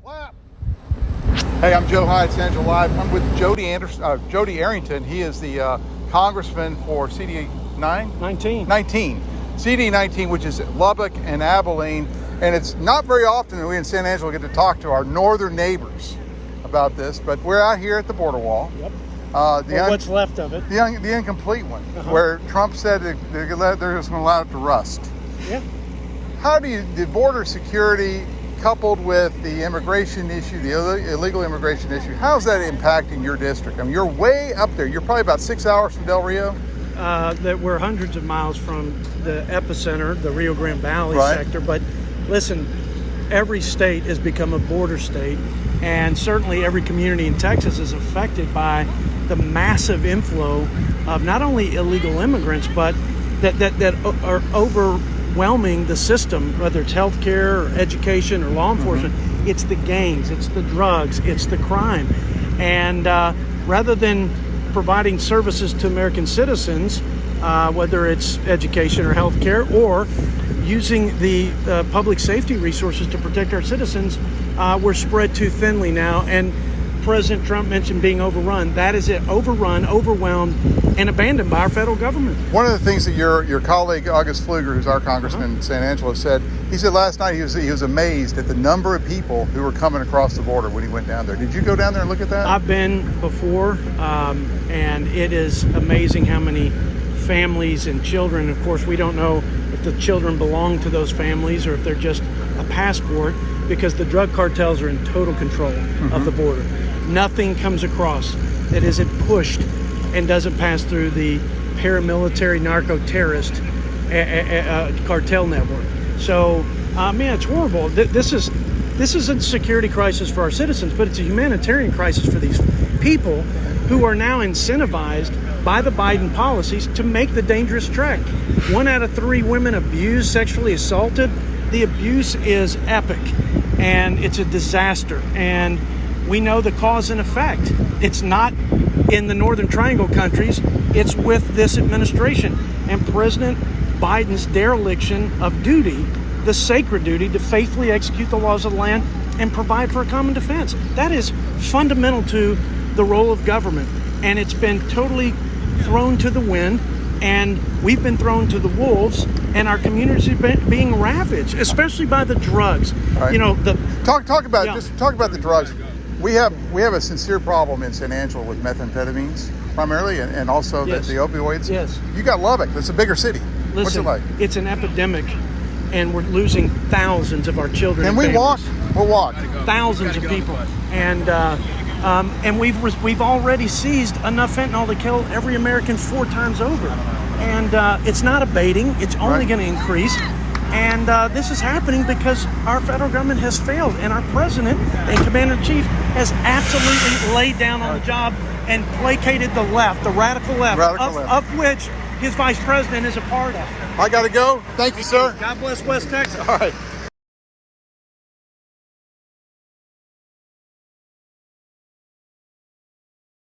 Clap. Hey, I'm Joe Hyde, it's Angelo Live. I'm with Jodey Arrington. He is the congressman for CD 19, CD 19, which is Lubbock and Abilene. And it's not very often that we in San Angelo get to talk to our northern neighbors about this, but we're out here at the border wall. Yep. What's left of it. The incomplete one, where Trump said they're just going to allow it to rust. Yeah. How do the border security coupled with the immigration issue, the illegal immigration issue, how's that impacting your district? I mean, you're way up there. You're probably about 6 hours from Del Rio. That we're hundreds of miles from the epicenter, the Rio Grande Valley sector. But listen, every state has become a border state, and certainly every community in Texas is affected by the massive inflow of not only illegal immigrants, but that are overwhelming the system, whether it's healthcare or education or law enforcement. It's the gangs, it's the drugs, it's the crime. And rather than providing services to American citizens, whether it's education or healthcare, or using the public safety resources to protect our citizens, we're spread too thinly now. And President Trump mentioned being overrun. That is it, overrun, overwhelmed, and abandoned by our federal government. One of the things that your colleague, August Pfluger, who's our congressman in San Angelo, said, he said last night he was amazed at the number of people who were coming across the border when he went down there. Did you go down there and look at that? I've been before, and it is amazing how many families and children. Of course, we don't know if the children belong to those families or if they're just a passport, because the drug cartels are in total control of the border. Nothing comes across that isn't pushed and doesn't pass through the paramilitary narco-terrorist cartel network. So, man, it's horrible. This is a security crisis for our citizens, but it's a humanitarian crisis for these people who are now incentivized by the Biden policies to make the dangerous trek. 1 out of 3 women abused, sexually assaulted. The abuse is epic, and it's a disaster. And we know the cause and effect. It's not in the Northern Triangle countries. It's with this administration and President Biden's dereliction of duty, the sacred duty to faithfully execute the laws of the land and provide for a common defense. That is fundamental to the role of government, and it's been totally thrown to the wind, and we've been thrown to the wolves, and our communities have been being ravaged, especially by the drugs. Right. You know, talk about the drugs. We have a sincere problem in San Angelo with methamphetamines primarily, and also the opioids. Yes. You got Lubbock. That's a bigger city. Listen, what's it like? It's an epidemic, and we're losing thousands of our children. And we walk. We'll walk. Thousands of people, and we've already seized enough fentanyl to kill every American 4 times over, and it's not abating. It's only going to increase. And this is happening because our federal government has failed, and our president and commander-in-chief has absolutely laid down on the job and placated the left, the radical left, of which his vice president is a part of. I got to go. Thank you, sir. God bless West Texas. All right.